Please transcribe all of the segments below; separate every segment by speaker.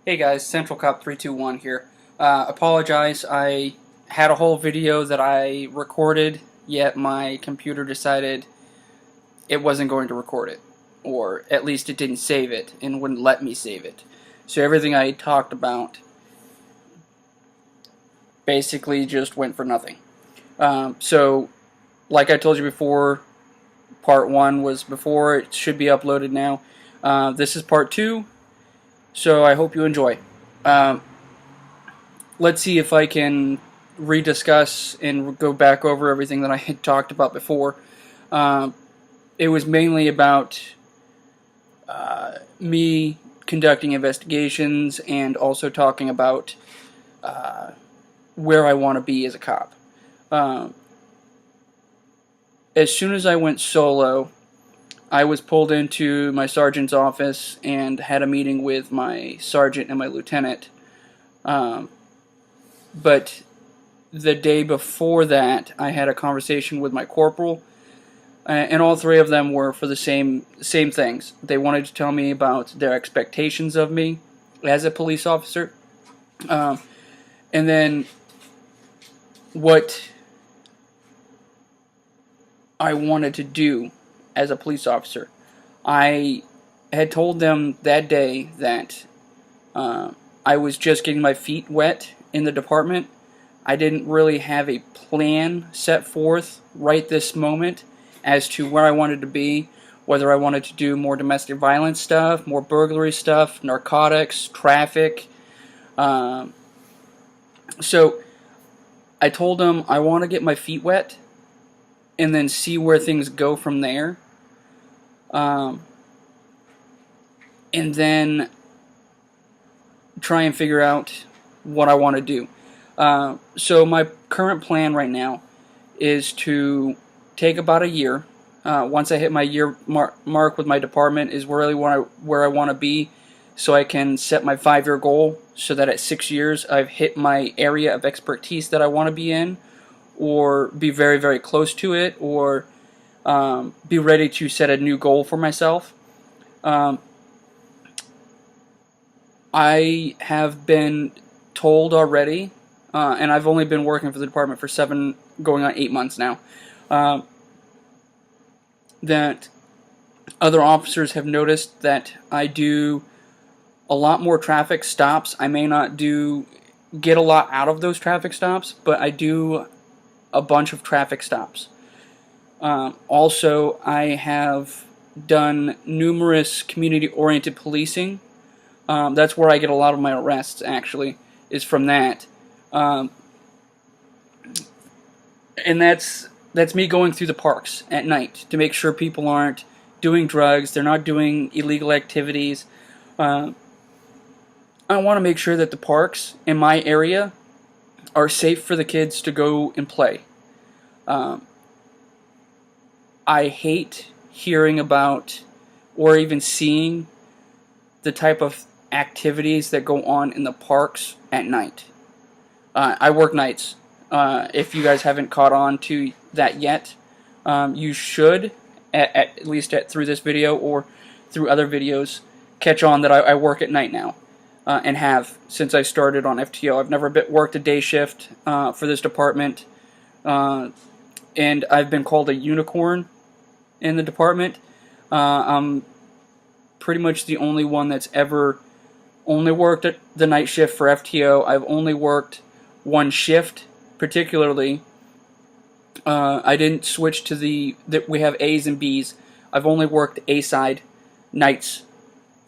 Speaker 1: Hey guys, Central Cop 321 here. Apologize, I had a whole video that I recorded, yet my computer decided it wasn't going to record it. Or at least it didn't save it and wouldn't let me save it. So everything I talked about basically just went for nothing. So, like I told you before, part 1 was before, it should be uploaded now. This is part 2. So I hope you enjoy. Let's see if I can rediscuss and go back over everything that I had talked about before. It was mainly about me conducting investigations and also talking about where I want to be as a cop. As soon as I went solo, I was pulled into my sergeant's office and had a meeting with my sergeant and my lieutenant. But the day before that, I had a conversation with my corporal, and all three of them were for the same things. They wanted to tell me about their expectations of me as a police officer, and then what I wanted to do as a police officer. I had told them that day that I was just getting my feet wet in the department. I didn't really have a plan set forth right this moment as to where I wanted to be, whether I wanted to do more domestic violence stuff, more burglary stuff, narcotics, traffic. So I told them I want to get my feet wet and then see where things go from there. And then try and figure out what I want to do. So my current plan right now is to take about a year. Once I hit my year mark with my department is where I want to be, so I can set my 5-year goal so that at 6 years I've hit my area of expertise that I want to be in, or be very, very close to it, or be ready to set a new goal for myself. I have been told already, and I've only been working for the department for 7, going on 8 months now, that other officers have noticed that I do a lot more traffic stops. I may not get a lot out of those traffic stops, but I do a bunch of traffic stops. Also, I have done numerous community-oriented policing. That's where I get a lot of my arrests, actually, is from that. And that's me going through the parks at night to make sure people aren't doing drugs, they're not doing illegal activities. I want to make sure that the parks in my area are safe for the kids to go and play. I hate hearing about or even seeing the type of activities that go on in the parks at night. I work nights. If you guys haven't caught on to that yet, you should, at least through this video or through other videos, catch on that I work at night now, and have since I started on FTO. I've never worked a day shift for this department, and I've been called a unicorn in the department. I'm pretty much the only one that's ever only worked at the night shift for FTO. I've only worked one shift, particularly. I didn't switch to that we have A's and B's. I've only worked A-side nights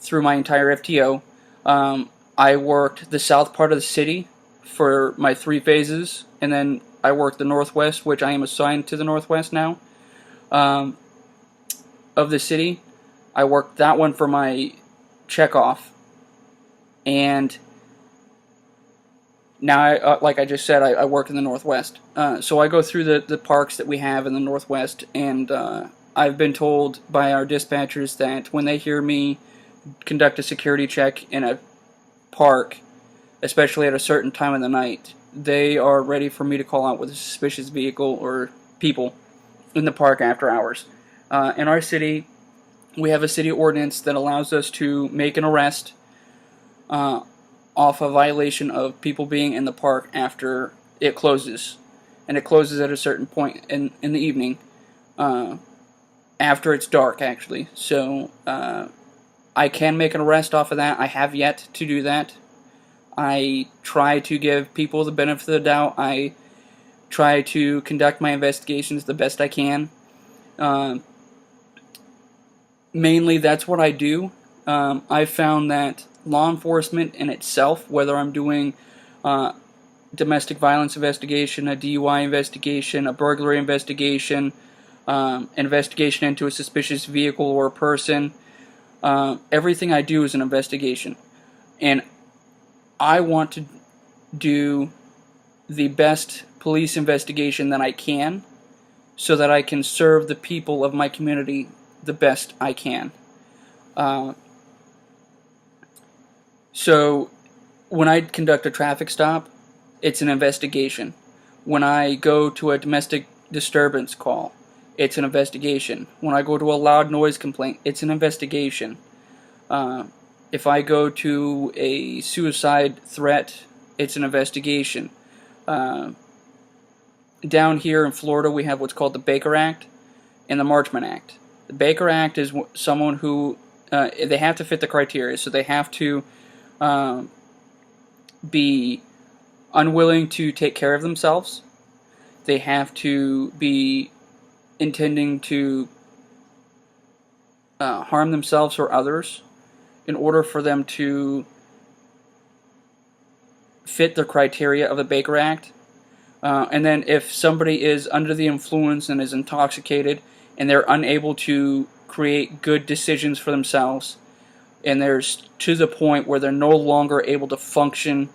Speaker 1: through my entire FTO. I worked the south part of the city for my 3 phases, and then I worked the northwest, which I am assigned to the northwest now, of the city. I worked that one for my checkoff, and now, like I just said, I work in the Northwest. So I go through the parks that we have in the Northwest, and I've been told by our dispatchers that when they hear me conduct a security check in a park, especially at a certain time of the night, they are ready for me to call out with a suspicious vehicle or people in the park after hours. In our city, we have a city ordinance that allows us to make an arrest off a violation of people being in the park after it closes. And it closes at a certain point in the evening, after it's dark, actually. So I can make an arrest off of that. I have yet to do that. I try to give people the benefit of the doubt. I try to conduct my investigations the best I can. Mainly, that's what I do. I've found that law enforcement in itself, whether I'm doing domestic violence investigation, a DUI investigation, a burglary investigation, investigation into a suspicious vehicle or a person, everything I do is an investigation. And I want to do the best police investigation that I can so that I can serve the people of my community the best I can. So when I conduct a traffic stop, it's an investigation. When I go to a domestic disturbance call, it's an investigation. When I go to a loud noise complaint, it's an investigation. If I go to a suicide threat, it's an investigation. Down here in Florida, we have what's called the Baker Act and the Marchman Act. The Baker Act is someone who, they have to fit the criteria, so they have to be unwilling to take care of themselves. They have to be intending to harm themselves or others in order for them to fit the criteria of the Baker Act. And then if somebody is under the influence and is intoxicated and they're unable to create good decisions for themselves, and there's to the point where they're no longer able to function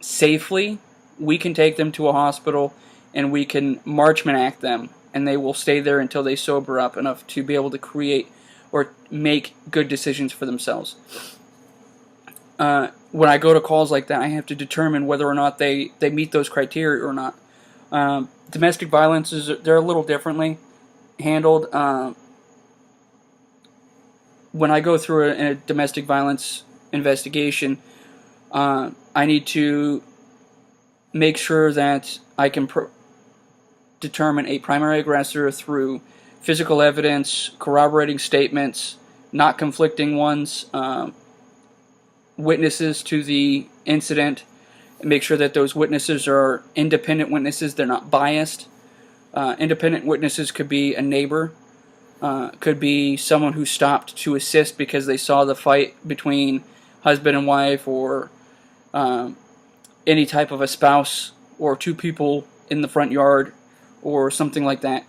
Speaker 1: safely, we can take them to a hospital and we can Marchman Act them, and they will stay there until they sober up enough to be able to create or make good decisions for themselves. When I go to calls like that, I have to determine whether or not they meet those criteria or not. Domestic violence, they're a little differently handled. When I go through a domestic violence investigation, I need to make sure that I can determine a primary aggressor through physical evidence, corroborating statements, not conflicting ones, witnesses to the incident, and make sure that those witnesses are independent witnesses, they're not biased. Independent witnesses could be a neighbor, could be someone who stopped to assist because they saw the fight between husband and wife, or any type of a spouse or two people in the front yard or something like that.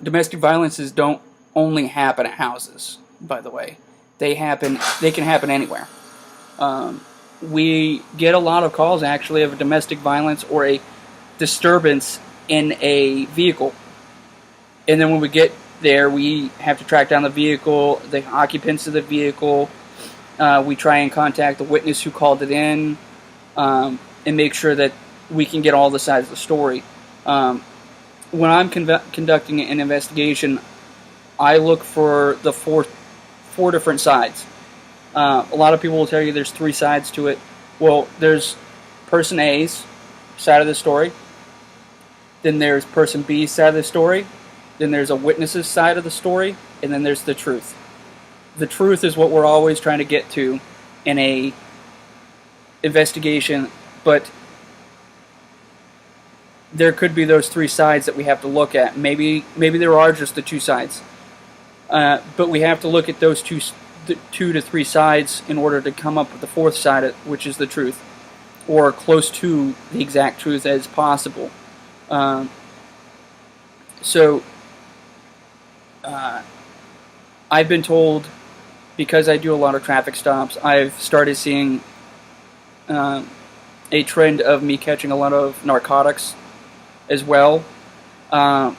Speaker 1: Domestic violences don't only happen at houses, by the way. They can happen anywhere. We get a lot of calls, actually, of a domestic violence or a disturbance in a vehicle. And then when we get there, we have to track down the vehicle, the occupants of the vehicle. We try and contact the witness who called it in, and make sure that we can get all the sides of the story. When I'm conducting an investigation, I look for the four different sides. A lot of people will tell you there's three sides to it. Well, there's person A's side of the story, then there's person B's side of the story, then there's a witness's side of the story, and then there's the truth. The truth is what we're always trying to get to in a investigation, but there could be those three sides that we have to look at. Maybe there are just the two sides, but we have to look at those two to three sides in order to come up with the fourth side, which is the truth, or close to the exact truth as possible. I've been told, because I do a lot of traffic stops, I've started seeing a trend of me catching a lot of narcotics as well, that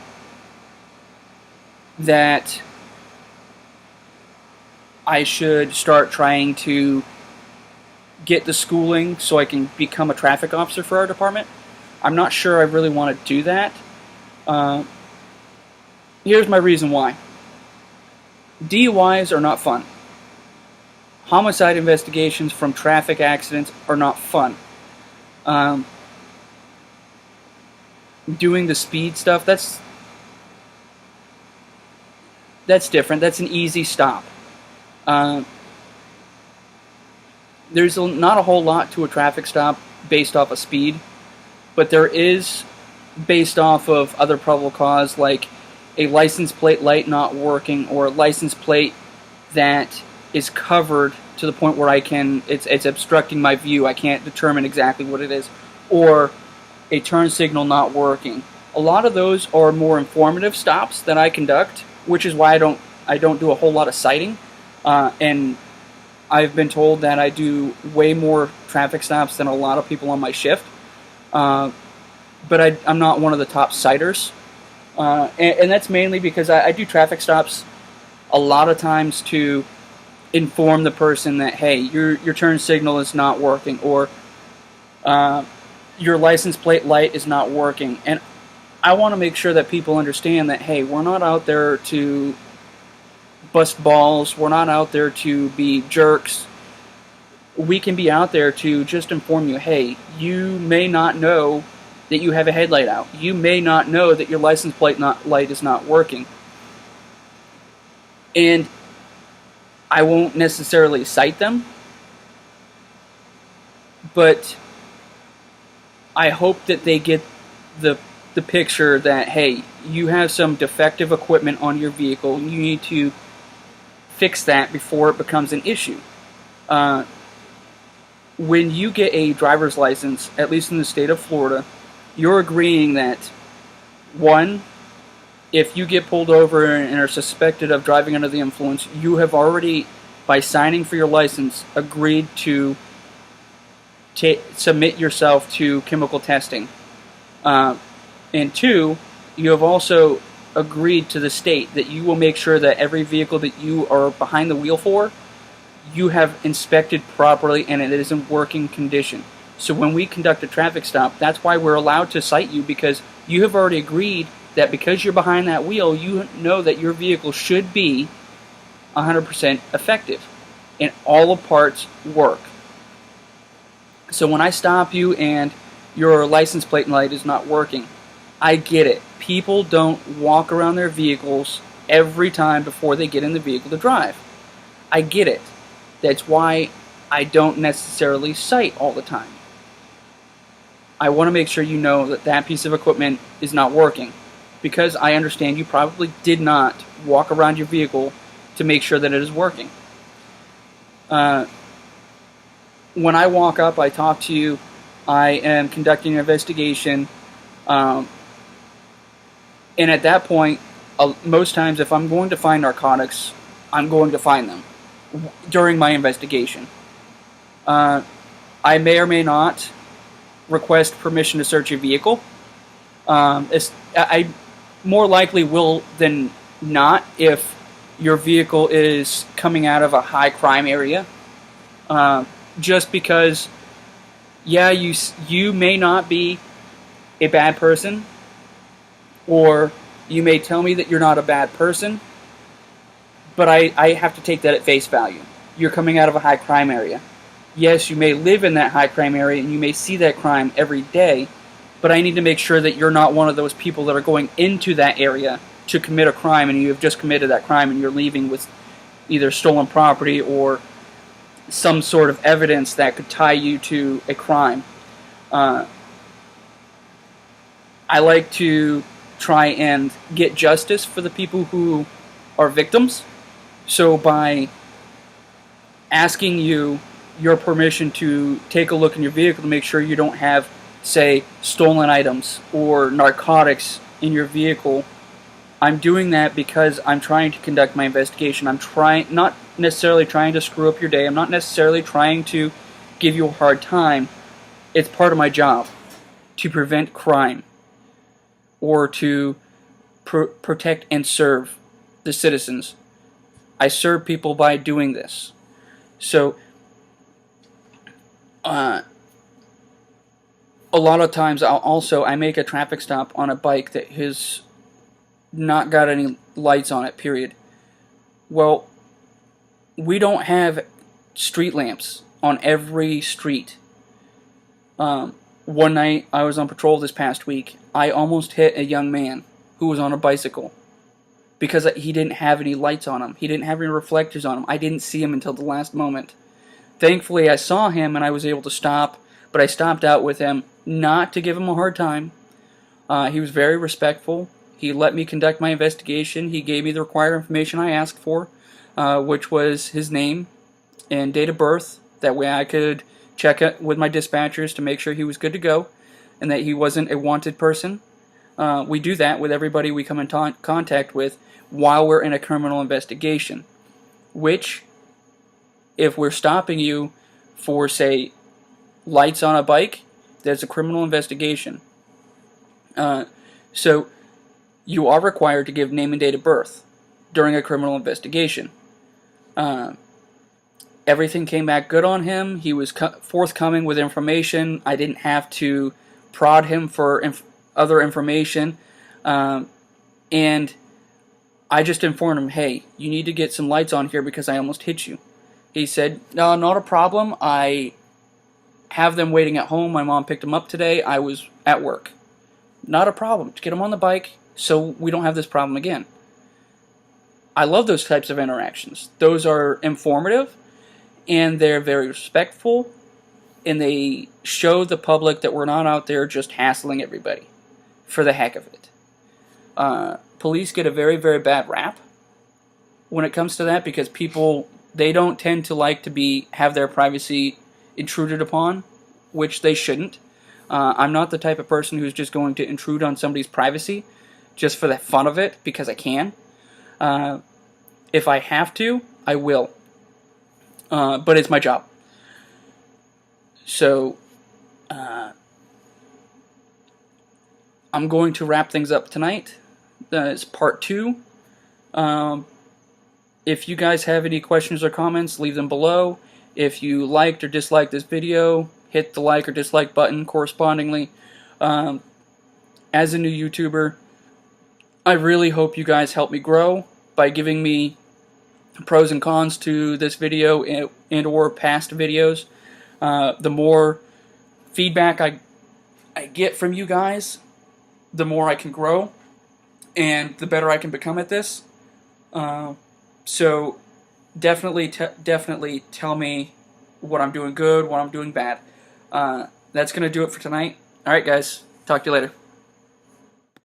Speaker 1: I should start trying to get the schooling so I can become a traffic officer for our department. I'm not sure I really want to do that. Here's my reason why. DUIs are not fun. homicide investigations from traffic accidents are not fun. Um, Doing the speed stuff, that's different. That's an easy stop. Uh, there's not a whole lot to a traffic stop based off of speed, but there is based off of other probable cause, like a license plate light not working, or a license plate that is covered to the point where it's obstructing my view. I can't determine exactly what it is, or a turn signal not working. A lot of those are more informative stops that I conduct, which is why I don't do a whole lot of citing, and I've been told that I do way more traffic stops than a lot of people on my shift. But I'm not one of the top citers, and that's mainly because I do traffic stops a lot of times to inform the person that, hey, your turn signal is not working, or your license plate light is not working. And I want to make sure that people understand that, hey, we're not out there to bust balls. We're not out there to be jerks. We can be out there to just inform you, hey, you may not know that you have a headlight out. You may not know that your license plate light is not working. And I won't necessarily cite them, but I hope that they get the picture that, hey, you have some defective equipment on your vehicle, and you need to fix that before it becomes an issue. When you get a driver's license, at least in the state of Florida, you're agreeing that, one, if you get pulled over and are suspected of driving under the influence, you have already, by signing for your license, agreed to submit yourself to chemical testing. And two, you have also agreed to the state that you will make sure that every vehicle that you are behind the wheel for, you have inspected properly and it is in working condition. So when we conduct a traffic stop, that's why we're allowed to cite you, because you have already agreed that because you're behind that wheel, you know that your vehicle should be 100% effective and all the parts work. So when I stop you and your license plate light is not working, I get it. People don't walk around their vehicles every time before they get in the vehicle to drive. I get it. That's why I don't necessarily cite all the time. I want to make sure you know that that piece of equipment is not working, because I understand you probably did not walk around your vehicle to make sure that it is working. When I walk up, I talk to you, I am conducting an investigation, and at that point, most times if I'm going to find narcotics, I'm going to find them during my investigation. I may or may not request permission to search your vehicle. I more likely will than not if your vehicle is coming out of a high crime area. Just because, yeah, you may not be a bad person, or you may tell me that you're not a bad person, but I have to take that at face value. You're coming out of a high crime area. Yes, you may live in that high crime area and you may see that crime every day, but I need to make sure that you're not one of those people that are going into that area to commit a crime, and you have just committed that crime and you're leaving with either stolen property or some sort of evidence that could tie you to a crime. I like to try and get justice for the people who are victims. So by asking you your permission to take a look in your vehicle to make sure you don't have, say, stolen items or narcotics in your vehicle, I'm doing that because I'm trying to conduct my investigation. I'm not necessarily trying to screw up your day. I'm not necessarily trying to give you a hard time. It's part of my job to prevent crime or to protect and serve the citizens. I serve people by doing this. So, a lot of times I make a traffic stop on a bike that has not got any lights on it, period. Well, we don't have street lamps on every street. One night I was on patrol this past week. I almost hit a young man who was on a bicycle because he didn't have any lights on him. He didn't have any reflectors on him. I didn't see him until the last moment. Thankfully, I saw him and I was able to stop, but I stopped out with him not to give him a hard time. He was very respectful. He let me conduct my investigation. He gave me the required information I asked for, which was his name and date of birth. That way I could check it with my dispatchers to make sure he was good to go and that he wasn't a wanted person. We do that with everybody we come in contact with while we're in a criminal investigation, which, if we're stopping you for, say, lights on a bike, there's a criminal investigation. So you are required to give name and date of birth during a criminal investigation. Everything came back good on him. He was forthcoming with information. I didn't have to prod him for other information. And I just informed him, hey, you need to get some lights on here because I almost hit you. He said, no, not a problem. I have them waiting at home. My mom picked them up today. I was at work. Not a problem. Just get them on the bike so we don't have this problem again. I love those types of interactions. Those are informative, and they're very respectful, and they show the public that we're not out there just hassling everybody for the heck of it. Police get a very, very bad rap when it comes to that because people, they don't tend to like to have their privacy intruded upon, which they shouldn't. I'm not the type of person who's just going to intrude on somebody's privacy just for the fun of it because I can. If I have to, I will. But it's my job. So, I'm going to wrap things up tonight. It's part 2. If you guys have any questions or comments, leave them below. If you liked or disliked this video, hit the like or dislike button correspondingly. As a new YouTuber, I really hope you guys help me grow by giving me pros and cons to this video and or past videos. The more feedback I get from you guys, the more I can grow and the better I can become at this. So definitely tell me what I'm doing good, what I'm doing bad. That's going to do it for tonight. Alright guys, talk to you later.